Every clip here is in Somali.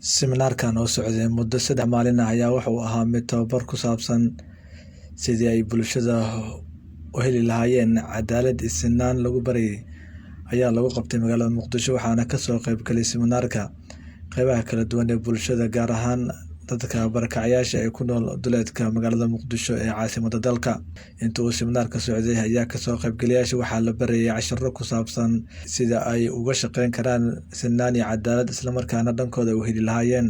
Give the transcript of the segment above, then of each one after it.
Siminaarkan oo socday muddo 3 maalin ah ayaa waxa uu ahaa mid tababar ku saabsan sidii ay bulshada u heli lahaayeen cadaalad iyo sinaan lagu barayay ayaa lagu qabtay magaalada Muqdisho waxaana ka soo qayb galay siminaarka qaybaha kala duwan ee bulshada gaar ahaan dadka barakacayaasha ee ku nool duleedka magaalada Muqdisho ee caasimadda dalka. Inta uu siminaarka socday ayaa ka soo qaybgalayaasha waxaa la barayay casharro ku saabsan sida ay uga shaqeyn karaan sinaan iyo cadaalad isla markaana dhankooda u heli lahaayeen.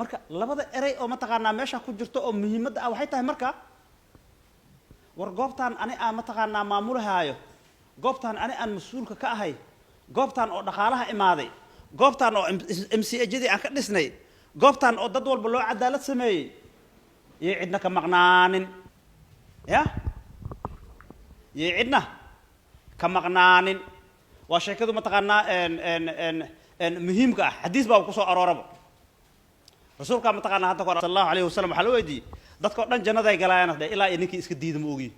marka labada eray oo mataqaanaa meesha ku jirto oo muhiimadda ah waxay tahay marka war goobtan ani aan mataqaanaa maamulahaayo goobtan ani aan mas'uulka ka ahay goobtan oo dhaqaalaha imaaday goobtan oo MCAjadii aan ka dhisnay goobtan oo dad walba loo cadaalad sameeyay iyo cidna ka maqnaanin ya iyo cidna ka maqnaanin waa sheekadu mataqaanaa muhiimka ah xadiis baa ku soo arooraba rasuulka mataqaanaa hadda sallallahu alayhi wasallam waxa la weydiiyay dadka dhan jannada ay galayaan ilaa ninkii iska diiday ma ogi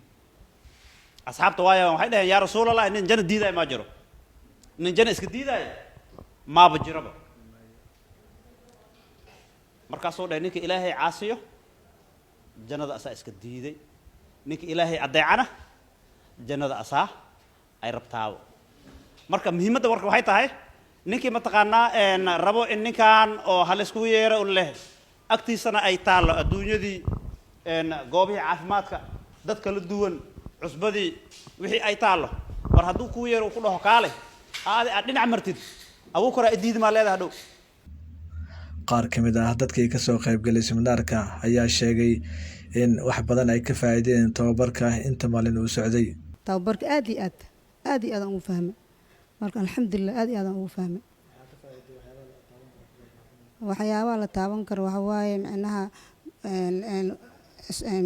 asxaabta waxay dhaheen yaa rasuulallah nin janna diiday ma jiro nin janna iska diiday ma bajiraba markaasoo dhahay ninka ilaahay caasiyo jannada asaa iska diiday ninka ilaahay adeecana jannada asaa ay rabtaabo marka muhiimadda warka waxay tahay ninkii mataqaanaa rabo in ninkan oo hal isku yeero u leh agtiisana ay taalo adduunyadii goobihii caafimaadka dad kala duwan cusbadii wixii ay taalo war hadduu ku yeero ku dhaho kaale aad dhinac martid abuu kora idiid ma leedahay dhow. Qaar ka mid ah dadkii ka soo qayb galay siminaarka ayaa sheegay in wax badan ay ka faa'iideen tababarka inta maalin uu socday. tababarka aad iyo aad aan ugu fahmay marka alxamdulillah aad iyo aad aan ugu fahmay waxyaabaha la taaban karo waxa waaye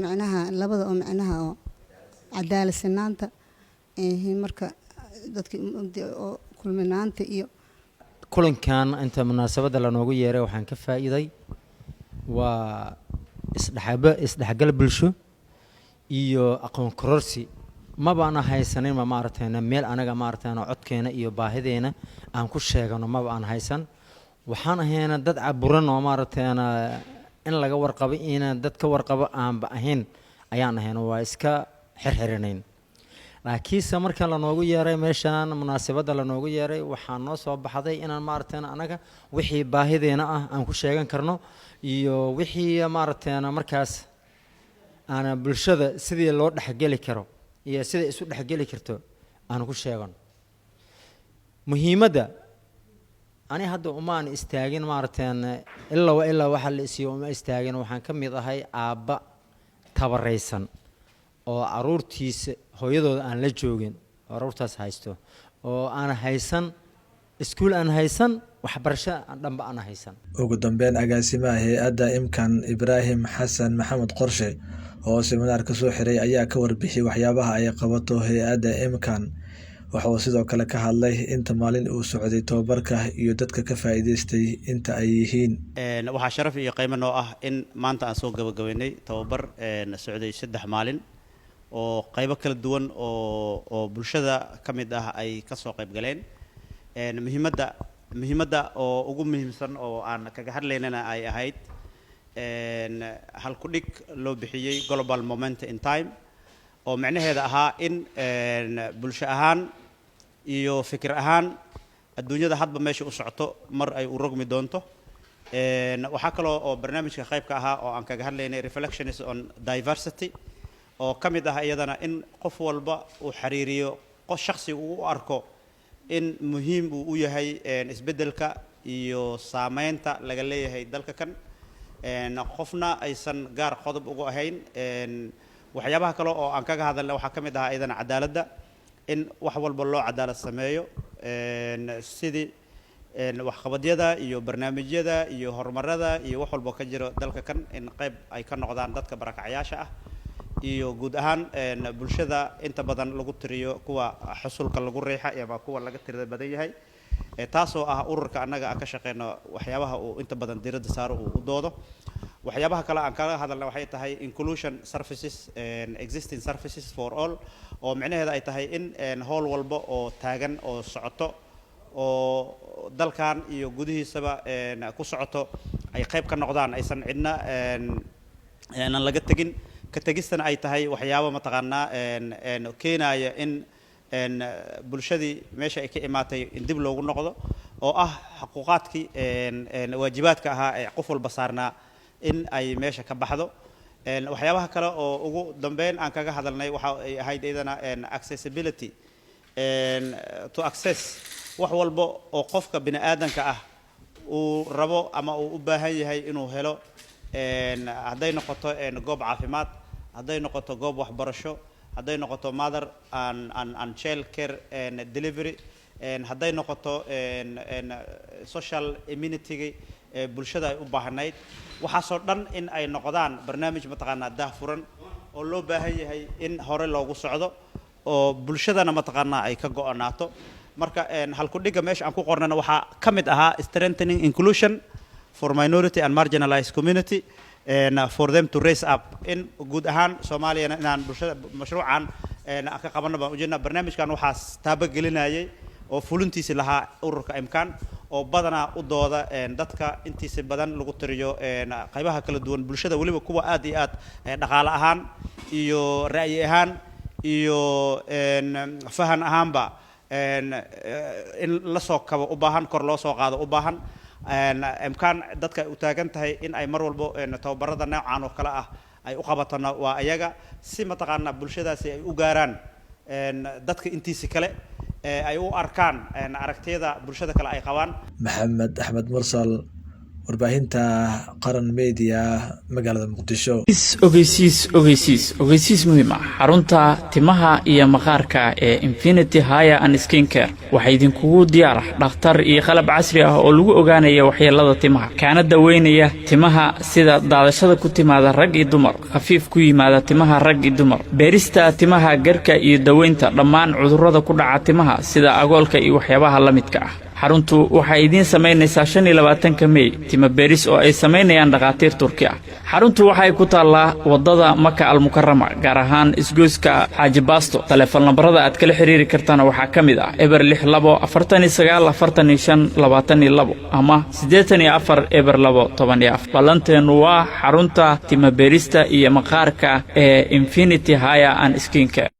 macnaha labada oo macnaha oo cadaalad sinaanta marka dadkii oo kulminaanta iyo kulankan inta munaasabada la noogu yeeray waxaan ka faa'iiday waa isdhaxgal bulsho iyo aqoon kororsi ma baan haysanin ma maartayna meel anaga maartayna codkeena iyo baahideena aan ku sheegano ma baan haysan waxaan ahayn dad caburan oo maartayna in laga warqabo in dad ka warqabo aan ba ahayn ayaan ahayn waa iska xirxiranayn laakiin marka la noogu yeeray meeshan munaasabada la noogu yeeray waxaan noo soo baxday inaan maartayna anaga wixii baahideena ah aan ku sheegan karno iyo wixii maartayna markaas ana bulshada sidii loo dhaxgali karo iyo sida isu dhaxgali karto aan ku sheegan muhiimadda ani hadda umaan istaagin maartayna ilaa waxa la isiyo uma istaagin waxaan ka mid ahay aabba tabaraysan oo aruurtiisa hooyadooda aan la joogin aruurtaas haysto oo aan haysan iskuul aan haysan waxbarasho dhanba aan haysan. Ugu dambeyn agaasimaha hay'adda Imkan Ibrahim Xasan Maxamed Qorshe oo siminaarka soo xiray ayaa ka warbixiyay waxyaabaha ay qabato hay'adda Imkan waxa uu sidoo kale ka hadlay inta maalin uu socday tababarka iyo dadka ka faa'iideystay inta ay yihiin. Waxaa sharaf iyo qiimo noo ah in maanta aan soo gabagabeynay tababar socday 3 maalin oo qaybo kala duwan oo bulshada ka mid ah ay ka soo qayb galeen muhiimadda oo ugu muhiimsan oo aan kaga hadlaynana ay ahayd hal ku dhig loo bixiyay global moment in time oo macnaheeda ahaa in bulsho ahaan iyo fikir ahaan adduunyada hadba meesha u socoto mar ay u rogmi doonto waxa kale oo barnaamijka qaybka ahaa oo aan kaga hadlaynay reflections on diversity oo ka mid ah iyadana in qof walba uu xiriiriyo qof shakhsi uu u arko in muhiim uu u yahay isbedelka iyo saameynta laga leeyahay dalka kan qofna aysan gaar qodob ugu ahayn waxyaabaha kale oo aan kaga hadalnay waxa ka mid ah iyadana cadaaladda in wax walba loo cadaalad sameeyo sidii waxqabadyada iyo barnaamijyada iyo horumarada iyo wax walba ka jiro dalka kan in qayb ay ka noqdaan dadka barakacayaasha ah iyo guud ahaan bulshada inta badan lagu tiriyo kuwa xusulka lagu reexa ama kuwa laga tirada badan yahay taasoo ah ururka annaga aan ka shaqeyno waxyaabaha uu inta badan diiradda saaro uu u doodo waxyaabaha kale aan kaga hadalna waxay tahay inclusion services and existing services for all oo macnaheedu ay tahay in howl walba oo taagan oo socoto oo dalkan iyo gudihiisaba ku socoto ay qayb ka noqdaan aysan cidna aanan laga tegin ka tegistana ay tahay waxyaabo mataqaanaa keenaya in bulshadii meesha ay ka imaatay in dib loogu noqdo oo ah xuquuqaadkii waajibaadka ahaa ee qof walba saarnaa in ay meesha ka baxdo waxyaabaha kale oo ugu dambeyn aan kaga hadalnay waxa ay ahayd iyadana accessibility to access wax walba oo qofka bini aadanka ah uu rabo ama uu u baahan yahay inuu helo hadday noqoto goob caafimaad hadday noqoto goob waxbarasho hadday noqoto mother and child care delivery hadday noqoto social immunity bulshada ay u baahnayd waxaasoo dhan in ay noqdaan barnaamij mataqaanaa daahfuran oo loo baahan yahay in hore loogu socdo oo bulshadana mataqaanaa ay ka go'onaato marka halkudhiga meesha aan ku qornana waxaa ka mid ahaa strengthening inclusion for minority and marginalized community for them to raise up in guud ahaan Soomaaliyana inaan bulshada mashruucan ka qabanno baan ujeednaa barnaamijkan waxaas taabagelinayay oo fulintiisa lahaa ururka imkaan oo badanaa u dooda dadka intiisa badan lagu tiriyo qaybaha kala duwan bulshada waliba kuwa aad iyo aad dhaqaale ahaan iyo ra'yi ahaan iyo fahan ahaanba in la soo kabo u baahan kor loo soo qaado u baahan imkaan dadka ay u taagan tahay in ay mar walbo tababarada noocan oo kale ah ay u qabatana waa ayaga si mataqaanaa bulshadaasi ay u gaaraan dadka intiisa kale ay u arkaan aragtiyada bulshada kale ay qabaan. Maxamed Axmed Mursal, warbaahinta qaran media magaalada Muqdisho. ogeysiis muhiim ah xarunta timaha iyo maqaarka ee Infinity Hair and Skin Care waxay idinkugu diyaar ah dhakhtar iyo qalab casri ah oo lagu ogaanayo waxyeelada timaha kana daweynaya timaha sida daadashada ku timaada rag iyo dumar khafiif ku yimaada timaha rag iyo dumar beerista timaha garka iyo daweynta dhammaan cudurrada ku dhaca timaha sida agoolka iyo waxyaabaha la midka ah xaruntu waxay idin sameynaysaa 25 May tima beeris oo ay sameynayaan dhaqaatiir Turki ah xaruntu waxay ku taallaa wadada Maka al-Mukarrama gaar ahaan isgoyska Xaaji Baasto telefoon lambarada aad kala xiriiri kartaan waxaa kamid ah eber 62494522 ama 84 eber 214 balanteenu waa xarunta tima beerista iyo maqaarka ee Infinity Hair and Skin Care.